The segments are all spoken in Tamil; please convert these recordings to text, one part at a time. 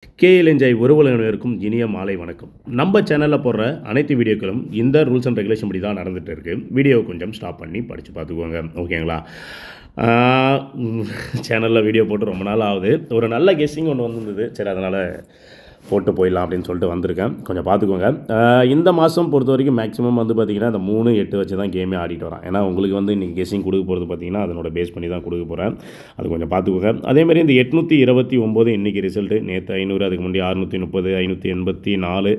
கேஎல் என்ஜாய் உறவுகளுக்கும் இனிய மாலை வணக்கம். நம்ம சேனலில் போடுற அனைத்து வீடியோக்களும் இந்த ரூல்ஸ் அண்ட் ரெகுலேஷன் படி தான் நடந்துகிட்டு இருக்குது. வீடியோவை கொஞ்சம் ஸ்டாப் பண்ணி படித்து பார்த்துக்கோங்க, ஓகேங்களா? சேனலில் வீடியோ போட்டு ரொம்ப நாள் ஆகுது. ஒரு நல்ல கெஸ்ஸிங் ஒன்று வந்திருந்தது. சரி, அதனால் போட்டு போயிடலாம் அப்படின்னு சொல்லிட்டு வந்திருக்கேன். கொஞ்சம் பார்த்துக்கோங்க. இந்த மாதம் பொறுத்த வரைக்கும் மேக்ஸிமம் வந்து பார்த்திங்கன்னா அந்த 3, 8 வச்சு தான் கேமே ஆடிட்டு வரேன். ஏன்னா உங்களுக்கு வந்து இன்றைக்கி கெஸ்ஸிங் கொடுக்க போகிறது பார்த்திங்கன்னா அதனோட பேஸ் பண்ணி தான் கொடுக்க போகிறேன். அது கொஞ்சம் பார்த்துக்கோங்க. அதேமாதிரி இந்த 829 இன்றைக்கி ரிசல்ட்டு. நேற்று 500, அதுக்கு முன்னாடி 630, 584,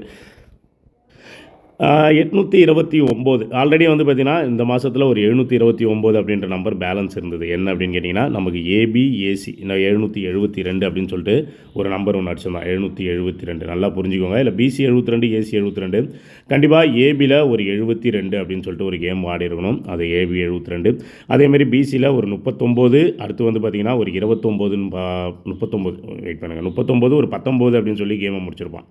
829. ஆல்ரெடி வந்து பார்த்திங்கன்னா இந்த மாதத்தில் ஒரு 729 அப்படின்ற நம்பர் பேலன்ஸ் இருந்தது. என்ன அப்படின்னு கேட்டிங்கன்னா, நமக்கு ஏபி, ஏசி 772 அப்படின்னு சொல்லிட்டு ஒரு நம்பர் ஒன்று அடிச்சிருந்தோம். 772 நல்லா புரிஞ்சுக்கோங்க. இல்லை பிசி 72, ஏசி 72. கண்டிப்பாக ஏபியில் ஒரு 72 அப்படின்னு சொல்லிட்டு ஒரு கேம் ஆடி இருக்கணும். அது ஏபி 72. அதேமாதிரி பிசியில் ஒரு 39. அடுத்து வந்து பார்த்திங்கன்னா ஒரு 29, 39 வெயிட் பண்ணுங்கள், 39 ஒரு 19 அப்படின்னு சொல்லி கேமை முடிச்சிருப்பான்.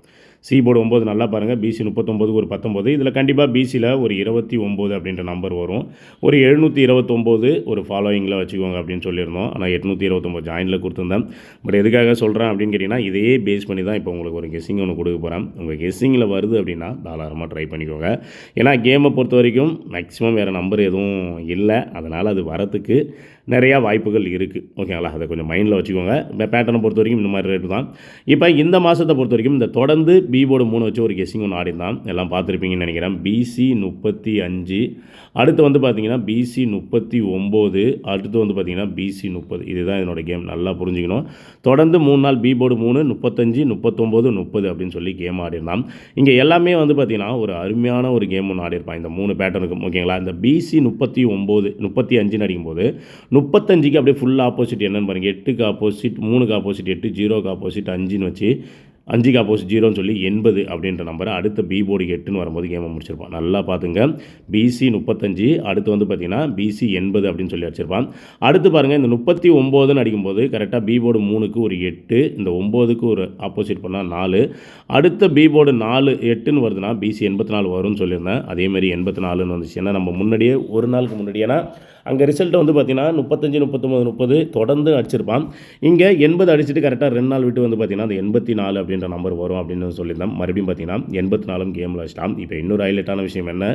சி போர்டு 9 நல்லா பாருங்கள். பிசி 39 ஒரு 19. இதில் கண்டிப்பாக பிசியில் ஒரு 29 அப்படின்ற நம்பர் வரும். ஒரு 729 ஒரு ஃபாலோயிங்கில் வச்சுக்கோங்க அப்படின்னு சொல்லியிருந்தோம். ஆனால் 829 ஜாயினில் கொடுத்துருந்தேன். பட் எதுக்காக சொல்கிறேன் அப்படின்னு கேட்டிங்கன்னா, இதையே பேஸ் பண்ணி தான் இப்போ உங்களுக்கு ஒரு கெஸ்ஸிங் ஒன்று கொடுக்க போகிறேன். உங்கள் கெஸ்ஸிங்கில் வருது அப்படின்னா தாராளமாக ட்ரை பண்ணிக்கோங்க. ஏன்னா கேமை பொறுத்த வரைக்கும் மேக்ஸிமம் வேறு நம்பர் எதுவும் இல்லை. அதனால் அது வரத்துக்கு நிறையா வாய்ப்புகள் இருக்குது, ஓகேங்களா? அதை கொஞ்சம் மைண்டில் வச்சுக்கோங்க. பேட்டர்னை பொறுத்த வரைக்கும் இந்த மாதிரி ரேட்டு தான். இப்போ இந்த மாதத்தை பொறுத்த வரைக்கும் இந்த தொடர்ந்து பி போர்டு 3 வச்சு ஒரு கெஸ்ஸிங் ஒன்று ஆடிருந்தான். எல்லாம் பார்த்துருப்பீங்கன்னு நினைக்கிறேன். பிசி 35, அடுத்து வந்து பார்த்திங்கன்னா பிசி 39, அடுத்து வந்து பார்த்திங்கன்னா பிசி 30. இதுதான் இதனோட கேம். நல்லா புரிஞ்சுக்கணும். தொடர்ந்து 3 நாள் பி போர்டு 3, 35, 39, 30 அப்படின்னு சொல்லி கேம் ஆடிருந்தான். இங்கே எல்லாமே வந்து பார்த்திங்கன்னா ஒரு அருமையான ஒரு கேம் ஒன்று ஆடிருப்பான் இந்த 3 பேட்டர்னுக்கும், ஓகேங்களா? இந்த பிசி 39, 35 அடிக்கும்போது 35க்கு அப்படியே ஃபுல் ஆப்போசிட் என்னென்னு பாருங்கள். 8க்கு ஆப்போசிட் 3க்கு ஆப்போசிட் 8, 0க்கு ஆப்போசிட் 5ன்னு வச்சு 5க்கு ஆப்போசிட் 0ன்னு சொல்லி 80 அப்படின்ற நம்பரை அடுத்த பி போர்டுக்கு 8ன்னு வரும்போது கேமை முடிச்சிருப்பான். நல்லா பார்த்துங்க. பிசி 35, அடுத்து வந்து பார்த்திங்கன்னா பிசி 80 அப்படின்னு சொல்லி அடிச்சிருப்பான். அடுத்து பாருங்கள், இந்த 39ன்னு அடிக்கும்போது கரெக்டாக பி போர்டு 3க்கு ஒரு 8, இந்த 9க்கு ஒரு ஆப்போசிட் பண்ணால் 4, அடுத்த பி போர்டு 4, 8ன்னு வருதுன்னா பிசி 84 வரும்னு சொல்லியிருந்தேன். அதேமாதிரி 84ன்னு வந்துச்சு. ஏன்னா நம்ம முன்னாடியே ஒரு நாளுக்கு முன்னாடி, ஏன்னா அங்கே ரிசல்ட்டு வந்து பார்த்திங்கன்னா 35, 39, 30 தொடர்ந்து அடிச்சிருப்பான். இங்கே 80 அடிச்சுட்டு கரெக்டாக 2 நாள் விட்டு வந்து பார்த்திங்கன்னா அந்த 84 அப்படின்ற நம்பர் வரும் அப்படின்னு சொல்லியிருந்தேன். மறுபடியும் பார்த்திங்கன்னா 84 கேமில் வச்சிட்டான். இப்போ இன்னொரு ஹைலைட்டான விஷயம் என்ன,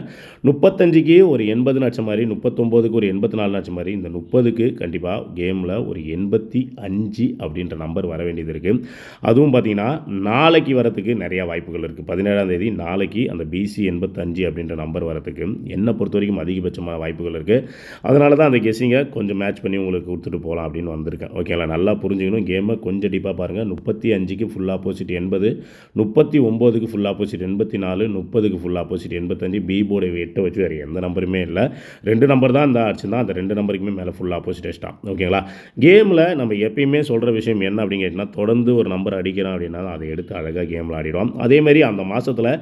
35க்கு ஒரு 80 அடிச்ச மாதிரி, 39க்கு ஒரு 84 அடிச்ச மாதிரி, இந்த 30க்கு கண்டிப்பாக கேமில் ஒரு 85 அப்படின்ற நம்பர் வர வேண்டியது இருக்குது. அதுவும் பார்த்திங்கன்னா நாளைக்கு வரத்துக்கு நிறையா வாய்ப்புகள் இருக்குது. 17ஆம் தேதி நாளைக்கு அந்த பிசி 85 அப்படின்ற நம்பர் வரத்துக்கு என்னை பொறுத்த வரைக்கும் அதிகபட்சமான வாய்ப்புகள் இருக்குது. அதனால தான் அந்த கெஸ்ஸிங்கை கொஞ்சம் மேட்ச் பண்ணி உங்களுக்கு கொடுத்துட்டு போகலாம் அப்படின்னு வந்திருக்கேன், ஓகேங்களா? நல்லா புரிஞ்சுக்கணும். கேமை கொஞ்சம் டீப்பாக பாருங்கள். 35க்கு ஃபுல் ஆப்போசிட் 80, 39க்கு ஃபுல் ஆப்போசிட் 84, 30க்கு ஃபுல் ஆப்போசிட் 85. பி போர்டு 8 வச்சு வேறு எந்த நம்பருமே இல்லை. 2 நம்பர் தான் இந்த அடிச்சுதான். அந்த 2 நம்பருக்குமே மேலே ஃபுல் ஆப்போசிட் வச்சிட்டான், ஓகேங்களா? கேமில் நம்ம எப்பயுமே சொல்கிற விஷயம் என்ன அப்படின்னு கேட்டிங்கன்னா, தொடர்ந்து ஒரு நம்பர் அடிக்கிறோம் அப்படின்னா அதை எடுத்து அழகாக கேமில் ஆடிடுவோம். அதேமாதிரி அந்த மாதத்தில்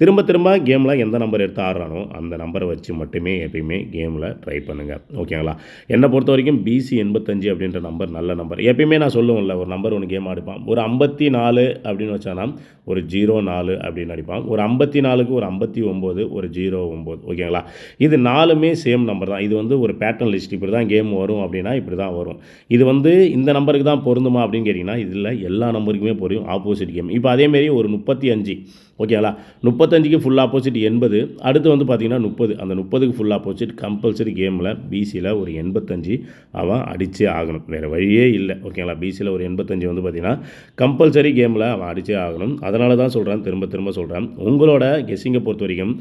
திரும்ப திரும்ப கேமில் எந்த நம்பர் எடுத்து ஆடுறானோ அந்த நம்பரை வச்சு மட்டுமே எப்பயுமே கேமில் ட்ரை பண்ணுங்கள், ஓகேங்களா? என்னை பொறுத்த வரைக்கும் பிசி 85 அப்படின்ற நம்பர் நல்ல நம்பர். எப்பயுமே நான் சொல்லுவேன்ல, ஒரு நம்பர் ஒன்று கேம் அடிப்பான். ஒரு 54 அப்படின்னு வச்சானா ஒரு 04 அப்படின்னு அடிப்பான். ஒரு 54க்கு ஒரு 59, ஒரு 09, ஓகேங்களா? இது 4மே சேம் நம்பர் தான். இது வந்து ஒரு பேட்டர்ன் லிஸ்ட். இப்படி தான் கேம் வரும் அப்படின்னா இப்படி தான் வரும். இது வந்து இந்த நம்பருக்கு தான் பொருந்துமா அப்படின்னு கேட்டிங்கன்னா இதில் எல்லா நம்பருக்குமே பொருந்தும். Opposite game. இப்போ அதேமாரி ஒரு 35, ஓகேங்களா? 35க்கு ஃபுல் ஆப்போசிட் 80, அடுத்து வந்து பார்த்திங்கன்னா 30. அந்த 30க்கு ஃபுல் ஆப்போசிட் கம்பல்சரி கேமில் பிசியில் ஒரு 85 அவன் அடித்தே ஆகணும். வேறு வழியே இல்லை, ஓகேங்களா? பிசியில் ஒரு 85 வந்து பார்த்திங்கன்னா கம்பல்சரி கேமில் அவன் அடித்தே ஆகணும். அதனால தான் சொல்கிறேன், திரும்ப திரும்ப சொல்கிறேன், உங்களோட கெஸ்ஸிங்கை பொறுத்த வரைக்கும்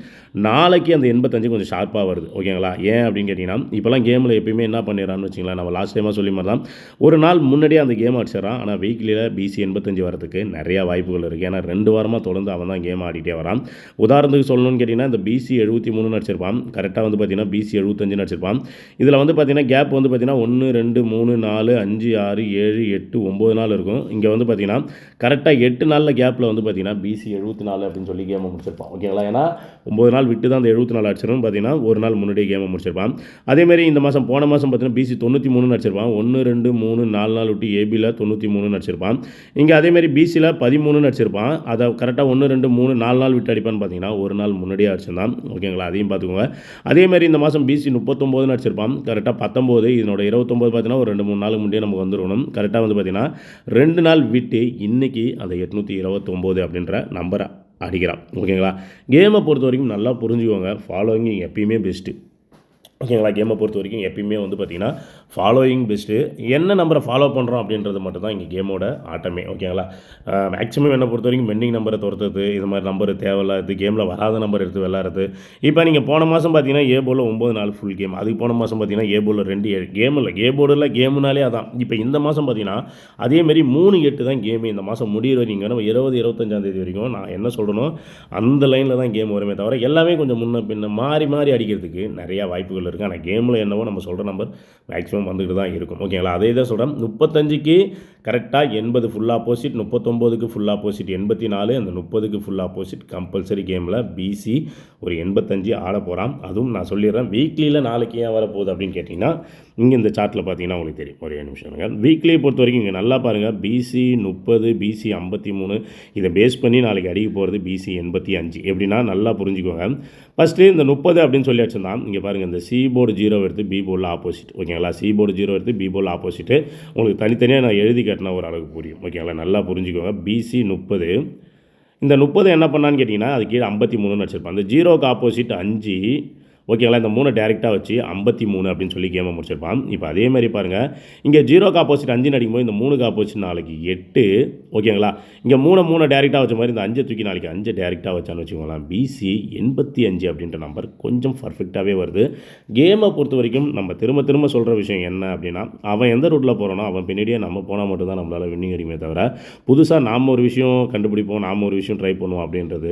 நாளைக்கு அந்த 85 கொஞ்சம் ஷார்ப்பாக வருது, ஓகேங்களா? ஏன் அப்படின்னு கேட்டிங்கன்னா, இப்போலாம் கேமில் எப்பயுமே என்ன பண்ணிடுறான்னு வச்சிங்களேன், நம்ம லாஸ்ட் டைமாக சொல்லி மாதிரி தான் ஒரு நாள் முன்னாடியே அந்த கேம் அடிச்சிடறான். ஆனால் வீக்லியில் பிசி 85 வரதுக்கு நிறையா வாய்ப்புகள் இருக்குது. ஏன்னா 2 வாரமாக தொடர்ந்து அவன் தான் கேம் ஆடிட்டே வரான். உதாரணத்துக்கு சொல்லணும்னு கேட்டிங்கன்னா, இந்த பிசி 73 அடிச்சிருப்பான். கரெக்டாக வந்து பார்த்திங்கன்னா பிசி 75 அடிச்சிருப்பான். இதில் வந்து பார்த்திங்கன்னா கேப் வந்து பார்த்திங்கன்னா 1, 2, 3, 4, 5, 6, 7, 8, 9 நாள் இருக்கும். இங்கே வந்து பார்த்திங்கன்னா கரெக்டாக 8 நாளில் கேப்பில் வந்து பார்த்திங்கன்னா பிசி 74 அப்படின்னு சொல்லி கேமை முடிச்சிருப்பான், ஓகேங்களா? ஏன்னா 9 நாள் விட்டு தான் அந்த 74 அடிச்சிடும். பார்த்திங்கன்னா ஒரு நாள் முன்னாடியே கேமை முடிச்சிருப்பான். அதேமாரி இந்த மாதம் போன மாதம் பார்த்திங்கன்னா பிசி 93 அடிச்சிருப்பான். 1, 2, 3, 4 நாள் விட்டு ஏபியில் 93 அடிச்சிருப்பான். இங்கே அதேமாரி பிசியில் 13 அடிச்சிருப்பான். அதை கரெக்டாக 1, 2, 3 4 நாள் விட்டு அடிப்பான்னு பார்த்தீங்கன்னா ஒரு நாள் முன்னாடியே அடிச்சிருந்தான். ஓகேங்களா, அதையும் பார்த்துக்கோங்க. அதேமாதிரி இந்த மாதம் பிசி 39ன்னு அடிச்சிருப்பான். கரெக்டாக 19 இதனோட 29 பார்த்தீங்கன்னா ஒரு 2 3 நாளுக்கு முன்னாடியே நமக்கு வந்துடணும். கரெக்டாக வந்து பார்த்தீங்கன்னா 2 நாள் விட்டு இன்றைக்கி அந்த 829 அப்படின்ற நம்பரை அடிக்கிறான். ஓகேங்களா, கேமை பொறுத்த வரைக்கும் நல்லா புரிஞ்சுக்கோங்க. ஃபாலோவிங் எப்பயுமே பெஸ்ட்டு. ஓகேங்களா, கேமை பொறுத்த வரைக்கும் எப்பயுமே வந்து பார்த்திங்கன்னா ஃபாலோயிங் பெஸ்ட்டு. என்ன நம்பரை ஃபாலோ பண்ணுறோம் அப்படின்றது மட்டும் தான் இங்கே கேமோட ஆட்டமே. ஓகேங்களா, மேக்ஸிமம் என்னை பொறுத்த வரைக்கும் பெண்டிங் நம்பரை துரத்துறது, இது மாதிரி நம்பர் தேவையில்லாது கேமில் வராத நம்பர் எடுத்து விளாட்றது. இப்போ நீங்கள் போன மாதம் பார்த்தீங்கன்னா ஏ போர்டில் 9 நாள் ஃபுல் கேம், அதுக்கு போன மாதம் பார்த்தீங்கன்னா ஏ போர்டில் 2 7 கேம் இல்லை, ஏ போர்டில் கேமுனாலே அதான். இப்போ இந்த மாதம் பார்த்தீங்கன்னா அதேமாரி 3 8 தான் கேமு. இந்த மாதம் முடிகிற வரைக்கும் நம்ம 20 25 வரைக்கும் நான் என்ன சொல்கிறேனோ அந்த லைனில் தான் கேம் வருமே தவிர எல்லாமே கொஞ்சம் முன்ன பின்ன மாறி மாறி அடிக்கிறதுக்கு நிறையா வாய்ப்புகள் இருக்குது. ஆனால் கேமில் என்னவோ நம்ம சொல்கிற நம்பர் மேக்ஸிமம் வந்துக்கிட்டு தான் இருக்கும். ஓகேங்களா, அதே தான் சொல்கிறேன். 35க்கு கரெக்டாக 80 ஃபுல் ஆப்போசிட், 39க்கு ஃபுல் ஆப்போசிட் 84, அந்த 30க்கு ஃபுல் ஆப்போசிட் கம்பல்சரி கேமில் பிசி ஒரு 85 ஆட போகிறான். அதுவும் நான் சொல்லிடுறேன், வீக்லியில் நாளைக்கு ஏன் வரப்போகுது அப்படின்னு கேட்டிங்கன்னா இங்கே இந்த சார்ட்டில் பார்த்தீங்கன்னா உங்களுக்கு தெரியும். ஒரே நிமிஷம். வீக்லியை பொறுத்த வரைக்கும் இங்கே நல்லா பாருங்கள், பிசி 30 பிசி 53 இதை பேஸ் பண்ணி நாளைக்கு அடிக்க போகிறது பிசி 85. எப்படின்னா நல்லா புரிஞ்சுக்கோங்க. ஃபஸ்ட்டு இந்த 30 அப்படின்னு சொல்லி வச்சுருந்தான். இங்கே பாருங்கள், இந்த சி போர்டு 0 எடுத்து பி போர்டில் ஆப்போசிட். ஓகேங்களா, சி போர்டு 0 எடுத்து பி போர்டில் ஆப்போசிட்டு. உங்களுக்கு தனித்தனியாக நான் எழுதி காட்டினா ஒரு அளவுக்கு புரியும். ஓகேங்களா, நல்லா புரிஞ்சுக்கோங்க. பிசி 30, இந்த 30 என்ன பண்ணான்னு கேட்டிங்கன்னா அது கீழே 53ன்னு வச்சுருப்பான். அந்த 0க்கு ஆப்போசிட் 5. ஓகேங்களா, இந்த 3 டேரெக்டாக வச்சு 53 அப்படின்னு சொல்லி கேமை முடிச்சிருப்பான். இப்போ அதேமாதிரி பாருங்கள், இங்கே 0க்கு ஆப்போசிட் 5 அடிக்கும்போது இந்த 3க்கு ஆப்போசிட் நாளைக்கு 8. ஓகேங்களா, இங்கே 3 டேரெக்டாக வச்ச மாதிரி இந்த 5 தூக்கி நாளைக்கு 5 டேரெக்டாக வச்சான்னு வச்சுக்கோங்களேன். பிசி 85 அப்படின்ற நம்பர் கொஞ்சம் பர்ஃபெக்டாகவே வருது. கேமை பொறுத்த வரைக்கும் நம்ம திரும்ப திரும்ப சொல்கிற விஷயம் என்ன அப்படின்னா, அவன் எந்த ரூட்டில் போகிறானோ அவன் பின்னாடியே நம்ம போனால் மட்டும்தான் நம்மளால் வின்னிங் அடிக்குமே தவிர புதுசாக நாம் ஒரு விஷயம் கண்டுபிடிப்போம், நாம் ஒரு விஷயம் ட்ரை பண்ணுவோம் அப்படின்றது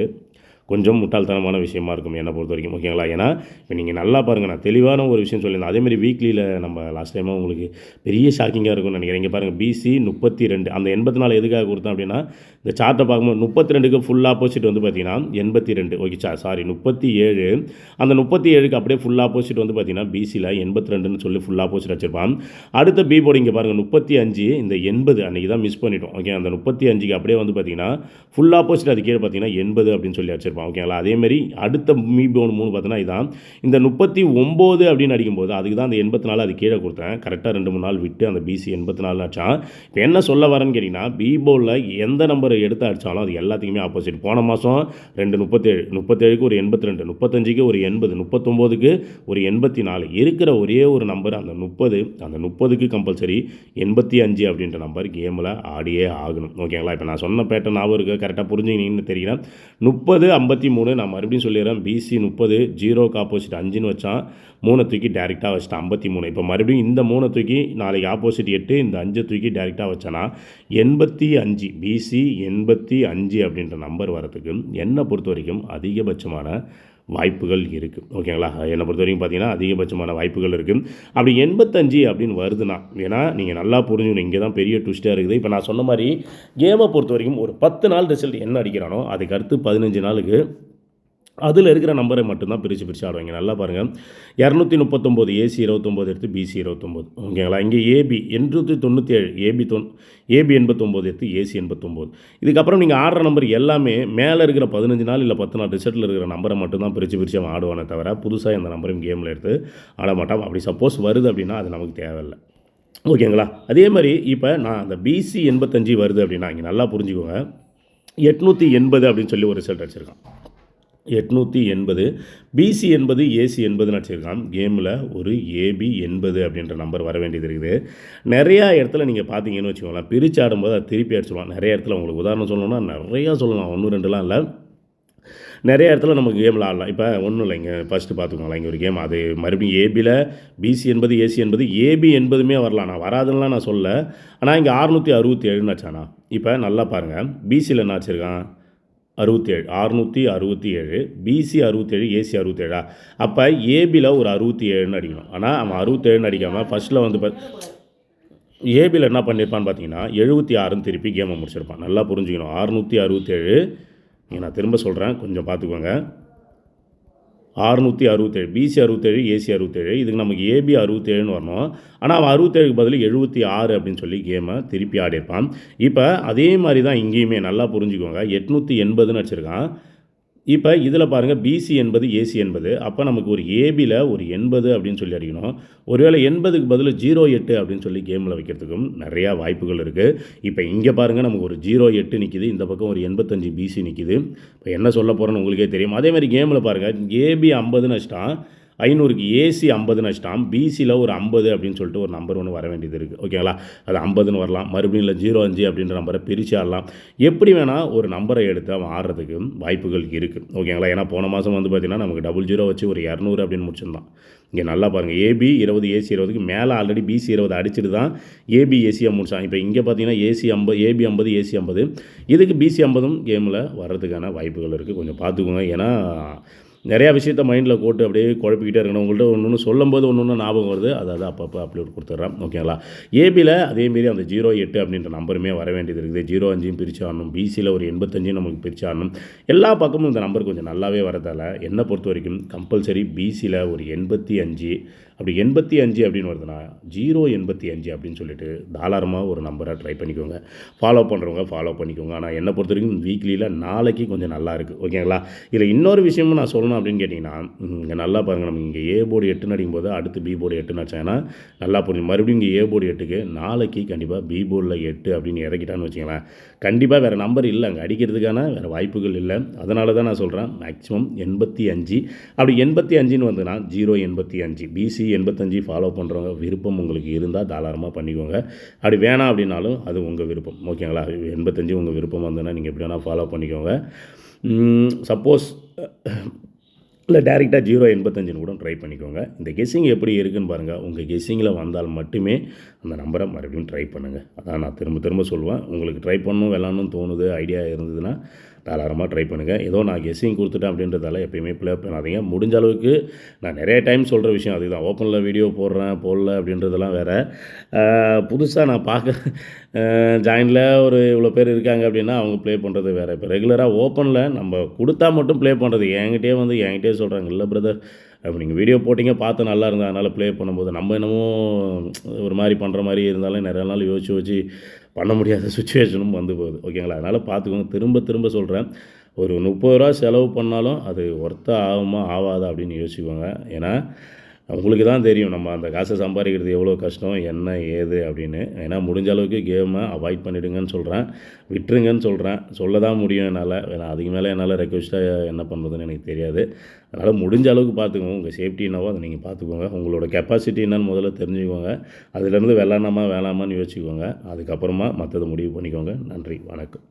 கொஞ்சம் முட்டாள்தனமான விஷயமா இருக்கும் என்னை பொறுத்த வரைக்கும். ஓகேங்களா, ஏன்னா இப்போ நீங்கள் நல்லா பாருங்கள், நான் தெளிவான ஒரு விஷயம் சொல்லியிருந்தேன். அதேமாதிரி வீக்லியில் நம்ம லாஸ்ட் டைமாக உங்களுக்கு பெரிய ஷாக்கிங்காக இருக்கும்னு நினைக்கிறேன். இங்கே பாருங்கள், பிசி 32 அந்த 84 எதுக்காக கொடுத்தேன் அப்படின்னா இந்த சார்ட்டை பார்க்கும்போது 32க்கு ஃபுல் ஆப்போசிட் வந்து பார்த்தீங்கன்னா 82. Okay sorry 37. அந்த 37க்கு அப்படியே ஃபுல் ஆப்போசிட் வந்து பார்த்தீங்கன்னா பிசியில் 82ன்னு சொல்லி ஃபுல் ஆப்போசிட் வச்சுருப்பான். அடுத்த பி போர்டு இங்கே பாருங்கள் 35, இந்த 80 அன்றைக்கி தான் மிஸ் பண்ணிட்டோம். ஓகே, அந்த 35க்கு அப்படியே வந்து பார்த்தீங்கன்னா ஃபுல் ஆப்போசிட் அது கீழே பார்த்தீங்கன்னா 80 அப்படின்னு சொல்லி வச்சுருப்பான். ஓகேங்களா, அதேமாரி அடுத்த மீ போன் 3 பார்த்தீங்கன்னா இதான் இந்த 39 அப்படின்னு அடிக்கும்போது அதுக்கு தான் அந்த 84 அது கீழே கொடுத்தேன். கரெக்டாக 2 3 நாள் விட்டு அந்த பிசி 84 ஆச்சான். இப்போ என்ன சொல்ல வரேன்னு கேட்டிங்கன்னா பி போலில் எந்த நம்பர் எடுத்து அடித்தாலும் அது எல்லாத்துக்குமே ஆப்போசிட். போன மாதம் 2 37, 37க்கு ஒரு 82, 35க்கு ஒரு 80, 39க்கு ஒரு 84 இருக்கிற ஒரே ஒரு நம்பர் அந்த 30. அந்த 30க்கு கம்பல்சரி 85 அப்படின்ற நம்பர் கேமில் ஆடியே ஆகணும். ஓகேங்களா, இப்போ நான் சொன்ன பேட்டர்ன் ஞாபகம் இருக்குது, கரெக்டாக புரிஞ்சுக்கினீங்கன்னு தெரியல. 30 53 நான் மறுபடியும் சொல்லிடுறேன். பிசி 30 0க்கு ஆப்போசிட் 5ன்னு வச்சான், 3 தூக்கி டேரெக்டாக வச்சுட்டான் 53. இப்போ மறுபடியும் இந்த 3 தூக்கி நாளைக்கு ஆப்போசிட் 8, இந்த 5 தூக்கி டேரெக்டாக வச்சானா 85. பிசி 85 அப்படின்ற நம்பர் வரத்துக்கு என்னை பொறுத்த வரைக்கும் அதிகபட்சமான வாய்ப்புகள் இருக்குது. ஓகேங்களா, என்னை பொறுத்த வரைக்கும் பார்த்தீங்கன்னா அதிகபட்சமான வாய்ப்புகள் இருக்குது. அப்படி 85 அப்படின்னு வருதுன்னா, ஏன்னா நீங்கள் நல்லா புரிஞ்சுக்கணும், இங்கே தான் பெரிய ட்விஸ்ட்டாக இருக்குது. இப்போ நான் சொன்ன மாதிரி கேமை பொறுத்த வரைக்கும் ஒரு 10 நாள் ரிசல்ட் என்ன அடிக்கிறானோ அதுக்கு அடுத்து 15 நாளுக்கு அதில் இருக்கிற நம்பரை மட்டும்தான் பிரித்து ஆடுவாங்க. நல்லா பாருங்கள், 239 ஏசி 29 எடுத்து பிசி 29. ஓகேங்களா, இங்கே ஏபி 897 ஏபி 89 எடுத்து ஏசி 89. இதுக்கப்புறம் நீங்கள் ஆடுற நம்பர் எல்லாமே மேலே இருக்கிற 15 நாள் இல்லை 10 நாள் ரிசல்ட்டில் இருக்கிற நம்பரை மட்டும்தான் பிரித்து அவன் ஆடுவானே தவிர புதுசாக எந்த நம்பரையும் கேமில் எடுத்து ஆட மாட்டான். அப்படி சப்போஸ் வருது அப்படின்னா அது நமக்கு தேவையில்லை. ஓகேங்களா, அதே மாதிரி இப்போ நான் அந்த பிசி 85 வருது அப்படின்னா இங்கே நல்லா புரிஞ்சுக்கோங்க, 880 அப்படின்னு சொல்லி ஒரு ரிசல்ட் அடிச்சிருக்கான். 880 பிசி 80 ஏசி 80ன்னு அடிச்சிருக்கான். கேமில் ஒரு ஏபி 80 அப்படின்ற நம்பர் வர வேண்டியது இருக்குது. நிறையா இடத்துல நீங்கள் பார்த்தீங்கன்னு வச்சுக்கோங்களேன், பிரித்து ஆடும்போது அது திருப்பி அடிச்சிடுவான். நிறைய இடத்துல உங்களுக்கு உதாரணம் சொல்லணும்னா நிறையா சொல்லலாம், 1 2லாம் இல்லை, நிறைய இடத்துல நமக்கு கேமில் ஆடலாம். இப்போ ஒன்றும் இல்லைங்க, ஃபஸ்ட்டு பார்த்துக்கோங்களேன், இங்கே ஒரு கேம் அது மறுபடியும் ஏபியில் பிசி 80 ஏசி 80 ஏபி 80மே வரலாம். நான் வராதுன்னெலாம் நான் சொல்ல, ஆனால் இங்கே 667ன்னு வச்சானா. இப்போ நல்லா பாருங்கள், பிசியில் என்ன வச்சுருக்கான் 67, 667, பிசி 67, ஏசி 67. அப்போ ஏபியில் ஒரு 67ன்னு அடிக்கணும். ஆனால் அவன் 67ன்னு அடிக்காமல் ஃபஸ்ட்டில் வந்து ஏபியில் என்ன பண்ணியிருப்பான்னு பார்த்தீங்கன்னா 76ன்னு திருப்பி கேமை முடிச்சிருப்பான். நல்லா புரிஞ்சுக்கணும், 667. நான் திரும்ப சொல்கிறேன், கொஞ்சம் பார்த்துக்கோங்க, 667, பிசி 67, ஏசி 67. இதுக்கு நமக்கு ஏபி 67ன்னு வரணும். ஆனால் அவன் 67க்கு பதில் 76 அப்படின்னு சொல்லி கேமை திருப்பி ஆடிருப்பான். இப்போ அதே மாதிரி தான் இங்கேயுமே நல்லா புரிஞ்சுக்கோங்க. 880ன்னு வச்சுருக்கான். இப்போ இதில் பாருங்கள், பிசி 80, ஏசி 80. அப்போ நமக்கு ஒரு ஏபியில் ஒரு 80 அப்படின்னு சொல்லி அடிக்கணும். ஒருவேளை 80க்கு பதில் 08 அப்படின்னு சொல்லி கேமில் வைக்கிறதுக்கும் நிறையா வாய்ப்புகள் இருக்குது. இப்போ இங்கே பாருங்கள், நமக்கு ஒரு 08 நிற்கிது. இந்த பக்கம் ஒரு 85 பிசி நிற்கிது. இப்போ என்ன சொல்ல போகிறேன்னு உங்களுக்கே தெரியும். அதேமாதிரி கேமில் பாருங்கள், ஏபி 50ன்னு வச்சுட்டான், 500க்கு ஏசி 50ன்னு வச்சுட்டான், பிசியில் ஒரு 50 அப்படின்னு சொல்லிட்டு ஒரு நம்பர் ஒன்று வர வேண்டியது இருக்குது. ஓகேங்களா? அது 50ன்னு வரலாம், மறுபடியும் இல்லை 05 அப்படின்ற நம்பரை பிரித்து ஆடலாம். எப்படி வேணால் ஒரு நம்பரை எடுத்து அவன் ஆடுறதுக்கு வாய்ப்புகள் இருக்குது. ஓகேங்களா? ஏன்னா போன மாதம் வந்து பார்த்திங்கன்னா நமக்கு 00 வச்சு ஒரு 200 அப்படின்னு முடிச்சிருந்தான். இங்கே நல்லா பாருங்கள், ஏபி 20, ஏசி 20க்கு மேலே ஆல்ரெடி பிசி 20 அடிச்சுட்டு தான் ஏபி ஏசியை முடிச்சான். இப்போ இங்கே பார்த்தீங்கன்னா ஏசி 50, ஏபி 50, ஏசி 50. இதுக்கு பிசி 50ம் கேமில் வர்றதுக்கான வாய்ப்புகள் இருக்குது. கொஞ்சம் பார்த்துக்கோங்க. ஏன்னா நிறையா விஷயத்த மைண்டில் போட்டு அப்படியே குழப்பிக்கிட்டே இருக்கணும். உங்கள்கிட்ட ஒன்று சொல்லும்போது ஒன்று ஞாபகம் வருது, அதாவது அப்பப்போ அப்லோட் கொடுத்துட்றேன். ஓகேங்களா? ஏபியில் அதேமாரி அந்த 08 அப்படின்ற நம்பருமே வர வேண்டியது இருக்குது. 05 பிரித்து ஆடணும், பிசியில் ஒரு 85 நமக்கு பிரித்து ஆடணும். எல்லா பக்கமும் இந்த நம்பர் கொஞ்சம் நல்லாவே வரதால் என்னை பொறுத்த வரைக்கும் கம்பல்சரி பிசியில் ஒரு 85, அப்படி 85 அப்படின்னு வருதுன்னா 085 அப்படின்னு சொல்லிட்டு தாராளமாக ஒரு நம்பரை ட்ரை பண்ணிக்கோங்க. ஃபாலோ பண்ணுறவங்க ஃபாலோ பண்ணிக்கோங்க. ஆனால் என்னை பொறுத்த வரைக்கும் வீக்லியில் நாளைக்கு கொஞ்சம் நல்லா இருக்குது. ஓகேங்களா? இதில் இன்னொரு விஷயமும் நான் சொல்லணும் அப்படின்னு கேட்டிங்கன்னா, இங்கே நல்லா பாருங்கள், நம்ம இங்கே ஏ போர்டு 8 அடிக்கும்போது அடுத்து பி போர்டு 8 அடிச்சாங்கன்னா நல்லா புரியும். மறுபடியும் இங்கே ஏ போர்டு 8க்கு நாளைக்கு கண்டிப்பாக பி போர்டில் 8 அப்படின்னு இறக்கிட்டான்னு வச்சுங்களேன், கண்டிப்பாக வேறு நம்பர் இல்லை அங்கே அடிக்கிறதுக்கான வேறு வாய்ப்புகள் இல்லை. அதனால தான் நான் சொல்கிறேன் மேக்ஸிமம் 85. அப்படி 85ன்னு வந்துன்னா 085, பிசி 85 ஃபாலோ பண்ணுறவங்க விருப்பம் உங்களுக்கு இருந்தால் தாராளமாக பண்ணிக்கோங்க. அப்படி வேணாம் அப்படின்னாலும் அது உங்கள் விருப்பம். ஓகேங்களா? 85 உங்கள் விருப்பம் வந்ததுன்னா நீங்கள் எப்படி வேணால் ஃபாலோ பண்ணிக்கோங்க. சப்போஸ் இல்லை டேரெக்டாக 085ன்னு கூட ட்ரை பண்ணிக்கோங்க. இந்த கெஸ்ஸிங் எப்படி இருக்குதுன்னு பாருங்கள். உங்கள் கெஸ்ஸிங்கில் வந்தால் மட்டுமே அந்த நம்பரை மறுபடியும் ட்ரை பண்ணுங்கள். அதான் நான் திரும்ப திரும்ப சொல்லுவேன். உங்களுக்கு ட்ரை பண்ணணும் விளாட்ணுன்னு தோணுது, ஐடியா இருந்ததுன்னா தாராளமாக ட்ரை பண்ணுங்கள். ஏதோ நான் கெஸ்ஸிங் கொடுத்துட்டேன் அப்படின்றதால எப்பயுமே ப்ளே பண்ணாதீங்க. முடிஞ்ச அளவுக்கு நான் நிறைய டைம் சொல்கிற விஷயம் அதுதான். ஓப்பனில் வீடியோ போடல அப்படின்றதெல்லாம் வேறு. புதுசாக நான் ஜாயினில் ஒரு இவ்வளோ பேர் இருக்காங்க அப்படின்னா அவங்க ப்ளே பண்ணுறது வேறு. இப்போ ரெகுலராக ஓப்பனில் நம்ம கொடுத்தா மட்டும் ப்ளே பண்ணுறது. என்கிட்டே சொல்கிறாங்க, இல்லை பிரதர் அப்போ நீங்கள் வீடியோ போட்டிங்க பார்த்து நல்லா இருந்தது அதனால் ப்ளே பண்ணும்போது நம்ம என்னமோ ஒரு மாதிரி பண்ணுற மாதிரி இருந்தாலும் நிறைய நாள் யோசிச்சு பண்ண முடியாத சுச்சுவேஷனும் வந்து போகுது. ஓகேங்களா? அதனால் பார்த்துக்கோங்க. திரும்ப சொல்கிறேன், ஒரு 30 ரூபா செலவு பண்ணாலும் அது ஒர்த்தாக ஆகுமா ஆகாதா அப்படின்னு யோசிச்சுக்கோங்க. ஏன்னா உங்களுக்கு தான் தெரியும் நம்ம அந்த காசை சம்பாதிக்கிறது எவ்வளோ கஷ்டம், என்ன ஏது அப்படின்னு. ஏன்னா முடிஞ்ச அளவுக்கு கேமை அவாய்ட் பண்ணிவிடுங்கன்னு சொல்கிறேன், விட்டுருங்கன்னு சொல்கிறேன். சொல்ல தான் முடியும் என்னால். ஏன்னா அதுக்கு மேலே என்னால் ரெக்வஸ்ட்டாக என்ன பண்ணுறதுன்னு எனக்கு தெரியாது. அதனால் முடிஞ்ச அளவுக்கு பார்த்துக்கோங்க. உங்கள் சேஃப்டி என்னவோ அதை நீங்கள் பார்த்துக்கோங்க. உங்களோட கெப்பாசிட்டி என்னன்னு முதல்ல தெரிஞ்சுக்கோங்க. அதிலேருந்து வேணாமான்னு யோசிச்சுக்கோங்க. அதுக்கப்புறமா மற்றது முடிவு பண்ணிக்கோங்க. நன்றி, வணக்கம்.